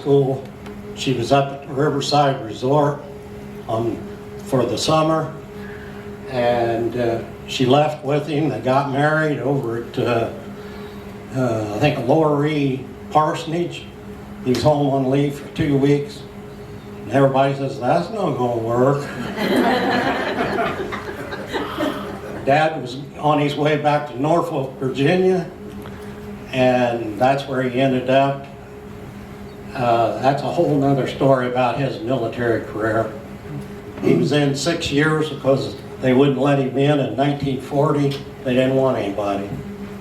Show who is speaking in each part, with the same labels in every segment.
Speaker 1: school. She was up at the Riverside Resort for the summer, and she left with him. They got married over at I think Lower E Parsonage. He was home on leave for 2 weeks, and everybody says, that's not going to work. Dad was on his way back to Norfolk, Virginia, and that's where he ended up. That's a whole nother story about his military career. He was in 6 years because they wouldn't let him in 1940. They didn't want anybody.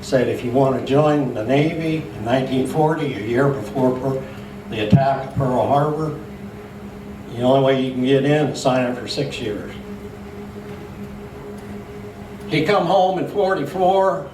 Speaker 1: Said if you want to join the Navy in 1940, a year before the attack of Pearl Harbor, the only way you can get in is sign up for 6 years. He come home in 44,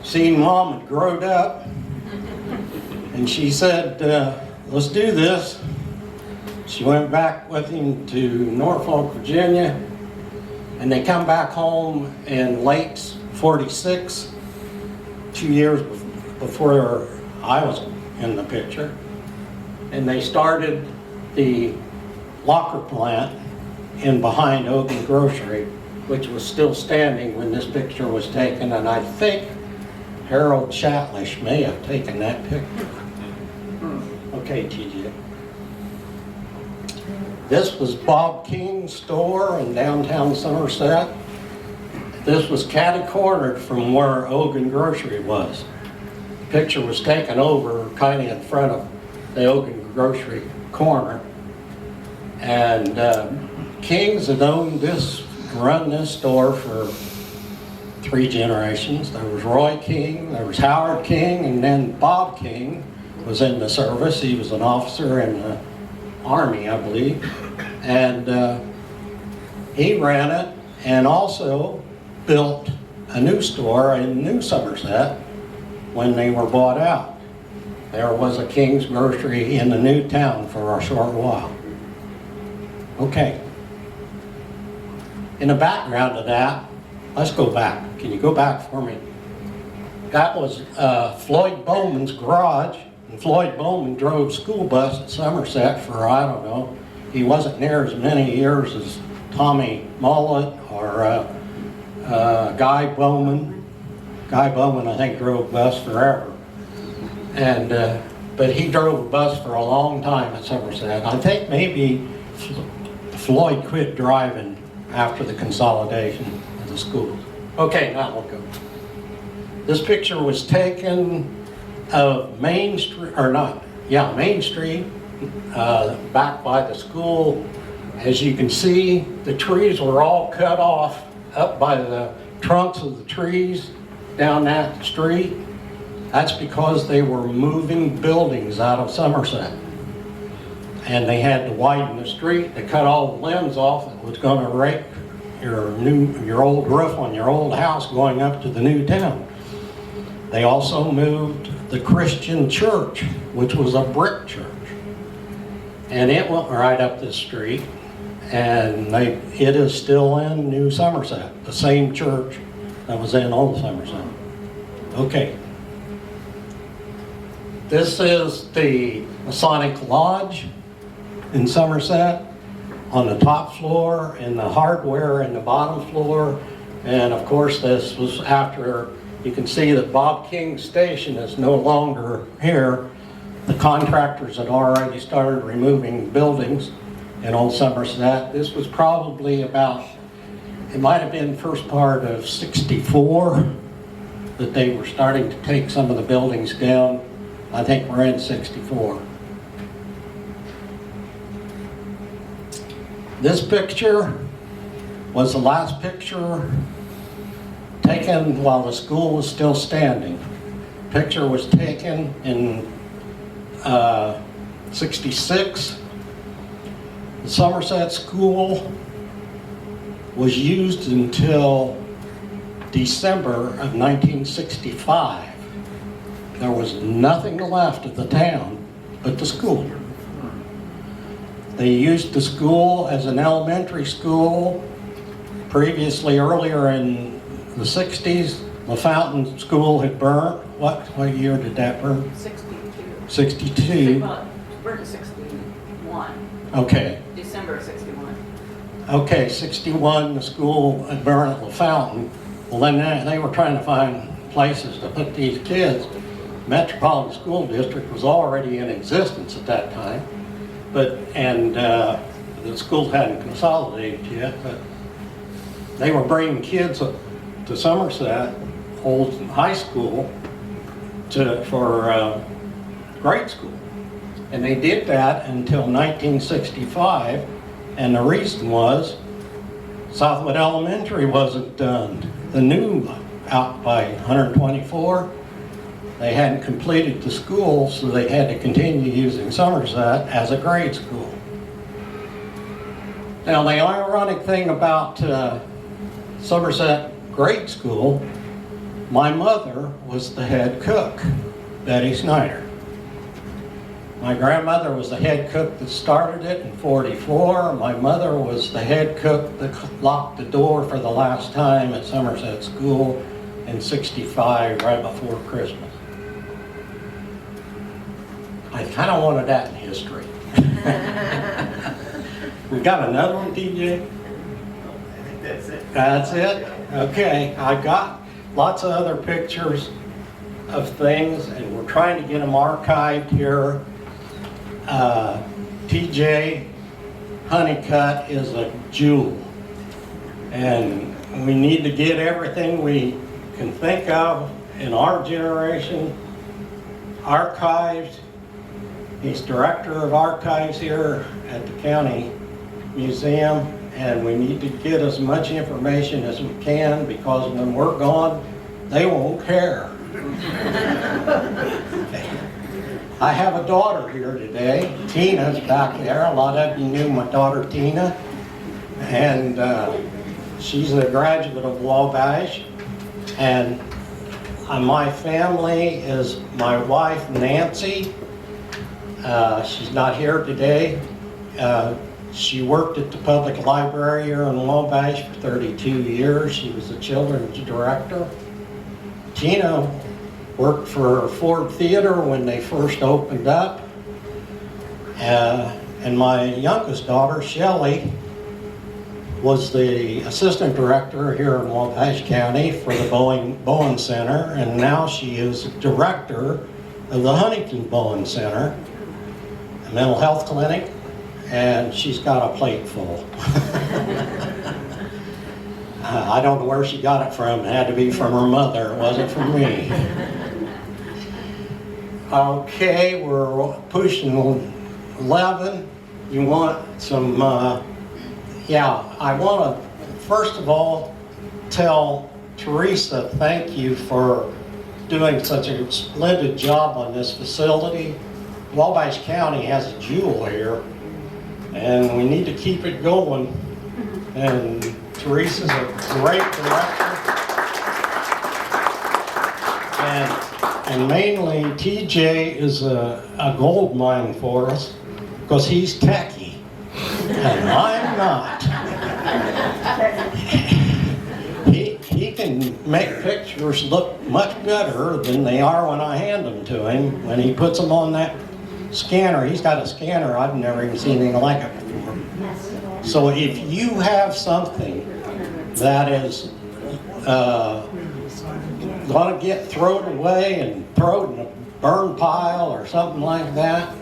Speaker 1: seen Mom had growed up, and she said, let's do this. She went back with him to Norfolk, Virginia, and they come back home in late 46, 2 years before I was in the picture. And they started the locker plant in behind Open Grocery, which was still standing when this picture was taken, and I think Harold Chatlish may have taken that picture. Okay, TJ. This was Bob King's store in downtown Somerset. This was catty-cornered from where Ogan Grocery was. The picture was taken over kind of in front of the Ogan Grocery corner. And King's had owned this, run this store for 3 generations. There was Roy King, there was Howard King, and then Bob King was in the service. He was an officer in the Army, I believe. And he ran it and also built a new store in New Somerset when they were bought out. There was a King's Grocery in the new town for a short while. Okay. In the background of that, let's go back. Can you go back for me? That was Floyd Bowman's garage, and Floyd Bowman drove school bus at Somerset for, I don't know, he wasn't near as many years as Tommy Mullet or Guy Bowman. Guy Bowman, I think, drove bus forever. And, but he drove a bus for a long time at Somerset. I think maybe Floyd quit driving after the consolidation of the schools. Okay, now we'll go. This picture was taken of Main Street, or not, yeah, Main Street, back by the school. As you can see, the trees were all cut off up by the trunks of the trees down that street. That's because they were moving buildings out of Somerset. And they had to widen the street. They cut all the limbs off. It was going to rake your old roof on your old house going up to the new town. They also moved the Christian church, which was a brick church. And it went right up this street. And it is still in New Somerset, the same church that was in Old Somerset. Okay. This is the Masonic Lodge in Somerset on the top floor, and the hardware in the bottom floor. And of course, this was after, you can see that Bob King's station is no longer here. The contractors had already started removing buildings in Old Somerset. This was probably about, it might have been first part of '64 that they were starting to take some of the buildings down. I think we're in '64. This picture was the last picture taken while the school was still standing. Picture was taken in '66. The Somerset School was used until December of 1965. There was nothing left of the town but the school. They used the school as an elementary school. Previously, earlier in the 60s, the Fountain School had burnt. What year did that burn?
Speaker 2: 62.
Speaker 1: 62.
Speaker 2: We're in 61.
Speaker 1: Okay.
Speaker 2: December of 61.
Speaker 1: Okay, 61, the school had burned at the fountain. Well, then they were trying to find places to put these kids. Metropolitan School District was already in existence at that time, and the schools hadn't consolidated yet, but they were bringing kids up to Somerset Old High School for grade school. And they did that until 1965, and the reason was Southwood Elementary wasn't done. The new out by 124, they hadn't completed the school, so they had to continue using Somerset as a grade school. Now, the ironic thing about Somerset grade school, my mother was the head cook, Betty Snyder. My grandmother was the head cook that started it in 44. My mother was the head cook that locked the door for the last time at Somerset School in 65, right before Christmas. I kind of wanted that in history. We got another one, TJ?
Speaker 3: I think that's it.
Speaker 1: That's it? Okay, I got lots of other pictures of things, and we're trying to get them archived here. TJ Honeycutt is a jewel, and we need to get everything we can think of in our generation archived. He's director of archives here at the county museum, and we need to get as much information as we can, because when we're gone, they won't care. I have a daughter here today. Tina's back there. A lot of you knew my daughter Tina, and she's a graduate of Wabash. And my family is my wife Nancy. She's not here today. She worked at the public library here in Wabash for 32 years. She was the children's director. Tina worked for Ford Theater when they first opened up. And my youngest daughter, Shelley, was the assistant director here in Wabash County for the Bowen Center, and now she is director of the Huntington Bowen Center, a mental health clinic, and she's got a plate full. I don't know where she got it from. It had to be from her mother. It wasn't from me. Okay, we're pushing 11. You want some, I want to, first of all, tell Teresa thank you for doing such a splendid job on this facility. Wabash County has a jewel here, and we need to keep it going. And Teresa's a great director. And mainly, TJ is a gold mine for us, because he's techie, and I'm not. He can make pictures look much better than they are when I hand them to him. When he puts them on that scanner, he's got a scanner, I've never even seen anything like it before. So if you have something that is going to get thrown away and thrown in a burn pile or something like that,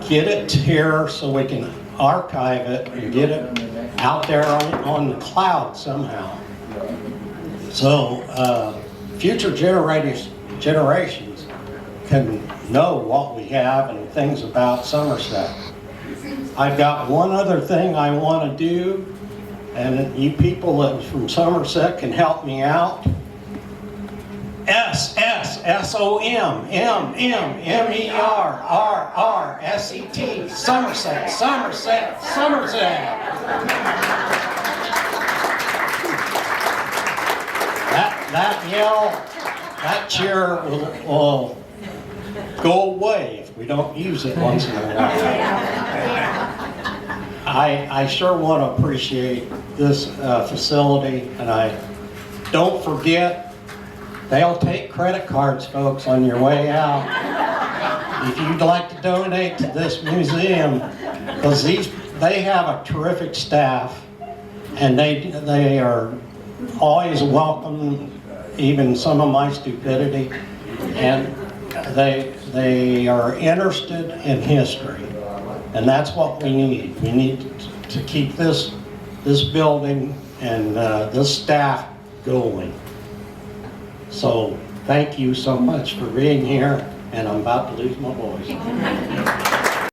Speaker 1: get it here so we can archive it and get it out there on the cloud somehow. So future generations can know what we have and things about Somerset. I've got one other thing I want to do, and you people that are from Somerset can help me out. SSSOMMERRRSET, Somerset, Somerset, Somerset. That yell, that cheer will go away if we don't use it once in a while. I sure want to appreciate this facility, and I don't forget, they'll take credit cards, folks, on your way out. if you'd like to donate to this museum, because they have a terrific staff, and they are always welcome, even some of my stupidity, and they are interested in history, and that's what we need. We need to keep this building and this staff going. So thank you so much for being here, and I'm about to lose my voice.